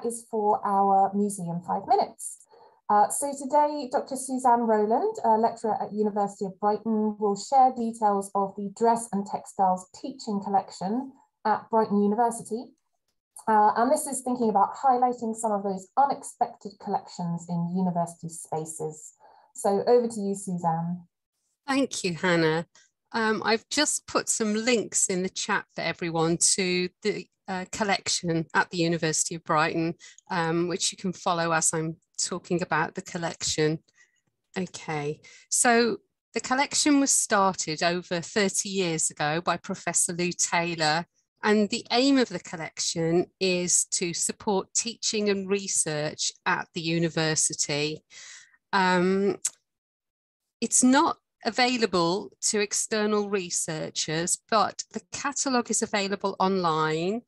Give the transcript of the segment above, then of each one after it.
is for our Museum 5 Minutes. So today, Dr. Suzanne Rowland, a lecturer at University of Brighton, will share details of the Dress and Textiles teaching collection at Brighton University. And this is thinking about highlighting some of those unexpected collections in university spaces. So over to you, Suzanne. Thank you, Hannah. I've just put some links in the chat for everyone to the collection at the University of Brighton, which you can follow as I'm talking about the collection. Okay, so the collection was started over 30 years ago by Professor Lou Taylor, and the aim of the collection is to support teaching and research at the university. It's not available to external researchers, but the catalogue is available online,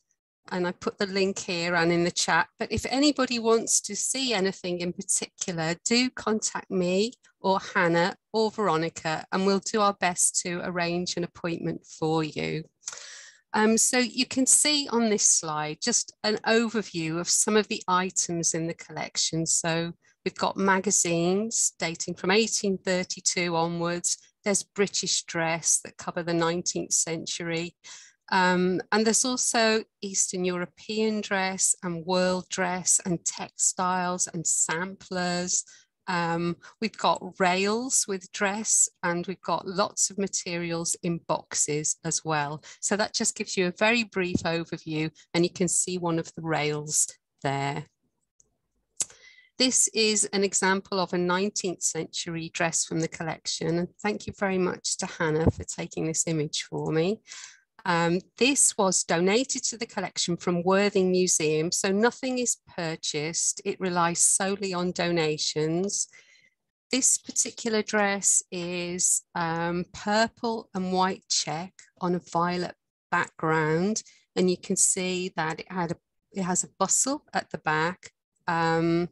and I put the link here and in the chat. But if anybody wants to see anything in particular, do contact me or Hannah or Veronica, and we'll do our best to arrange an appointment for you. So you can see on this slide just an overview of some of the items in the collection. So we've got magazines dating from 1832 onwards. There's British dress that cover the 19th century. And there's also Eastern European dress and world dress and textiles and samplers. We've got rails with dress, and we've got lots of materials in boxes as well. So that just gives you a very brief overview, and you can see one of the rails there. This is an example of a 19th century dress from the collection, and thank you very much to Hannah for taking this image for me. This was donated to the collection from Worthing Museum, so nothing is purchased. It relies solely on donations. This particular dress is purple and white check on a violet background, and you can see that it has a bustle at the back, a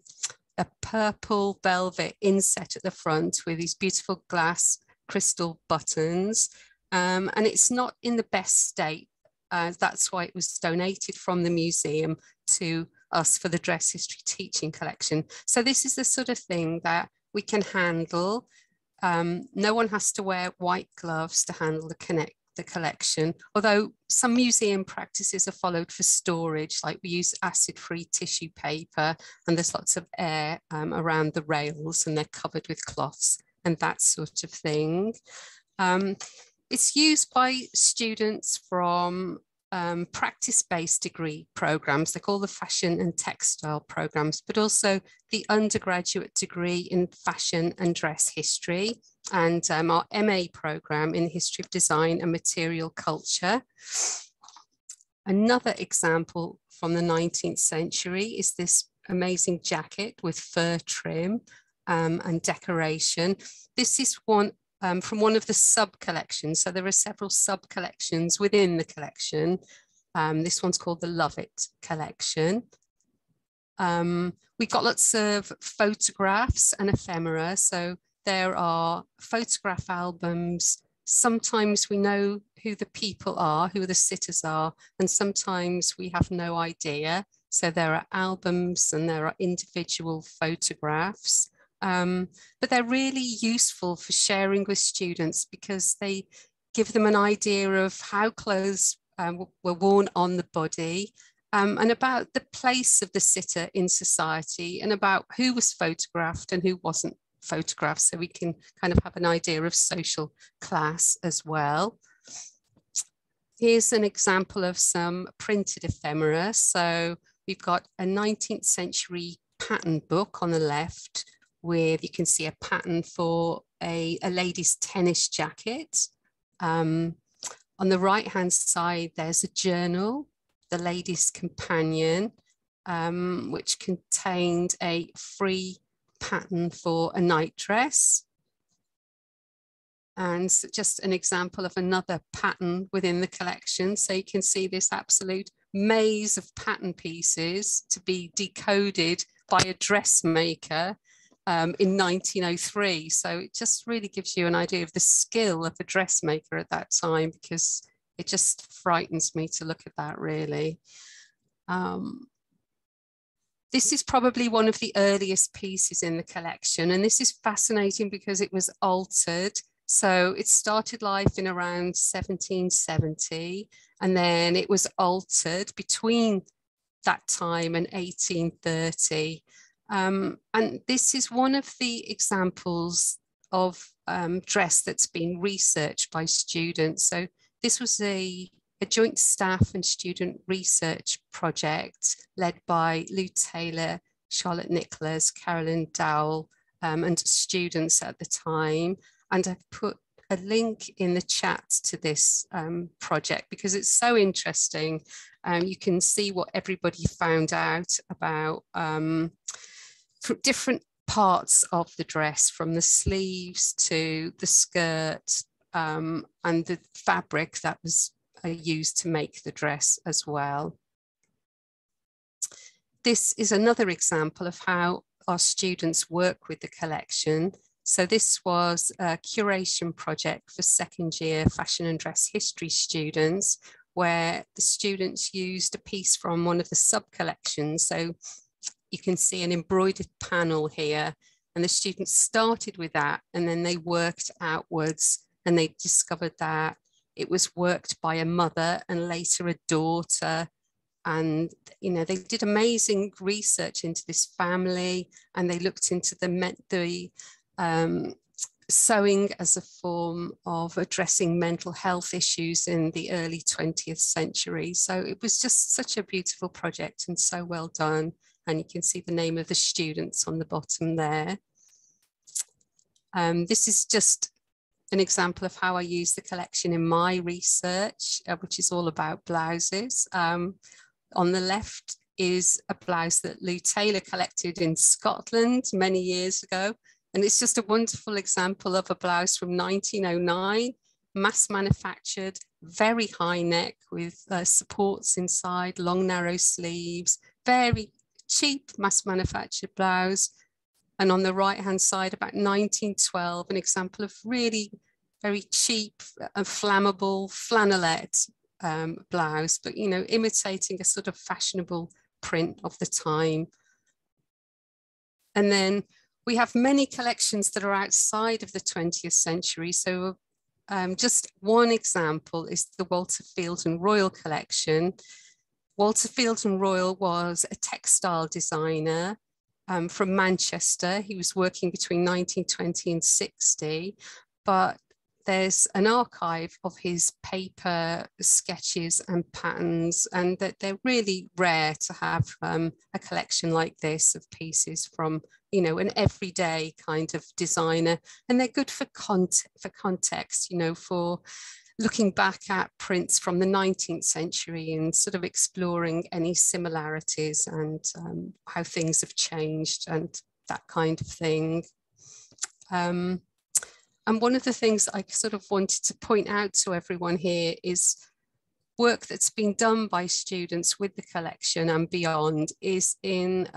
purple velvet inset at the front with these beautiful glass crystal buttons. And it's not in the best state. That's why it was donated from the museum to us for the Dress History Teaching Collection. So this is the sort of thing that we can handle. No one has to wear white gloves to handle the collection, although some museum practices are followed for storage, like we use acid-free tissue paper, and there's lots of air around the rails, and they're covered with cloths and that sort of thing. It's used by students from practice-based degree programs. They're called the Fashion and Textile programs, but also the undergraduate degree in Fashion and Dress History, and our MA program in History of Design and Material Culture. Another example from the 19th century is this amazing jacket with fur trim and decoration. This is one from one of the sub-collections. So there are several sub-collections within the collection. This one's called the Love It collection. We've got lots of photographs and ephemera. So there are photograph albums. Sometimes we know who the people are, who the sitters are, and sometimes we have no idea. So there are albums and there are individual photographs. But they're really useful for sharing with students because they give them an idea of how clothes were worn on the body, and about the place of the sitter in society, and about who was photographed and who wasn't photographed, so we can kind of have an idea of social class as well. Here's an example of some printed ephemera. So we've got a 19th century pattern book on the left, with, you can see a pattern for a lady's tennis jacket. On the right-hand side, there's a journal, The Lady's Companion, which contained a free pattern for a nightdress. And so just an example of another pattern within the collection. So you can see this absolute maze of pattern pieces to be decoded by a dressmaker in 1903. So it just really gives you an idea of the skill of a dressmaker at that time, because it just frightens me to look at that, really. This is probably one of the earliest pieces in the collection, and this is fascinating because it was altered. So it started life in around 1770, and then it was altered between that time and 1830. And this is one of the examples of dress that's been researched by students. So this was a joint staff and student research project led by Lou Taylor, Charlotte Nicholas, Carolyn Dowell, and students at the time. And I've put a link in the chat to this project because it's so interesting. You can see what everybody found out about different parts of the dress, from the sleeves to the skirt and the fabric that was used to make the dress as well. This is another example of how our students work with the collection. So this was a curation project for second year fashion and dress history students, where the students used a piece from one of the sub-collections. So you can see an embroidered panel here, and the students started with that, and then they worked outwards, and they discovered that it was worked by a mother and later a daughter. And, you know, they did amazing research into this family, and they looked into the sewing as a form of addressing mental health issues in the early 20th century. So it was just such a beautiful project and so well done. And you can see the name of the students on the bottom there. This is just an example of how I use the collection in my research, which is all about blouses. On the left is a blouse that Lou Taylor collected in Scotland many years ago. And it's just a wonderful example of a blouse from 1909, mass manufactured, very high neck with supports inside, long narrow sleeves, very cheap mass manufactured blouse. And on the right-hand side, about 1912, an example of really very cheap and flammable flannelette blouse, but, you know, imitating a sort of fashionable print of the time. And then we have many collections that are outside of the 20th century. So just one example is the Walter Field and Royal collection. Walter Field and Royal was a textile designer from Manchester. He was working between 1920 and 60, but there's an archive of his paper sketches and patterns, and that they're really rare to have a collection like this of pieces from, you know, an everyday kind of designer. And they're good for context, you know, for looking back at prints from the 19th century and sort of exploring any similarities and how things have changed and that kind of thing. And one of the things I sort of wanted to point out to everyone here is work that's been done by students with the collection and beyond is in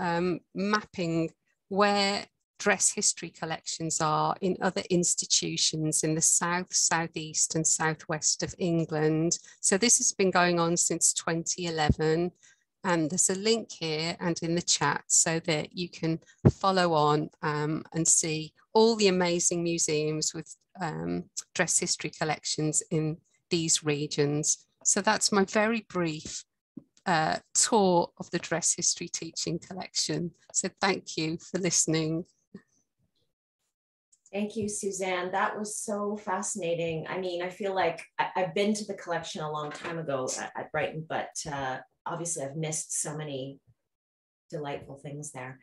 mapping where dress history collections are in other institutions in the south, southeast and southwest of England. So this has been going on since 2011. And there's a link here and in the chat so that you can follow on and see all the amazing museums with dress history collections in these regions. So that's my very brief tour of the dress history teaching collection. So thank you for listening. Thank you, Suzanne. That was so fascinating. I mean, I feel like I've been to the collection a long time ago at Brighton, but obviously I've missed so many delightful things there.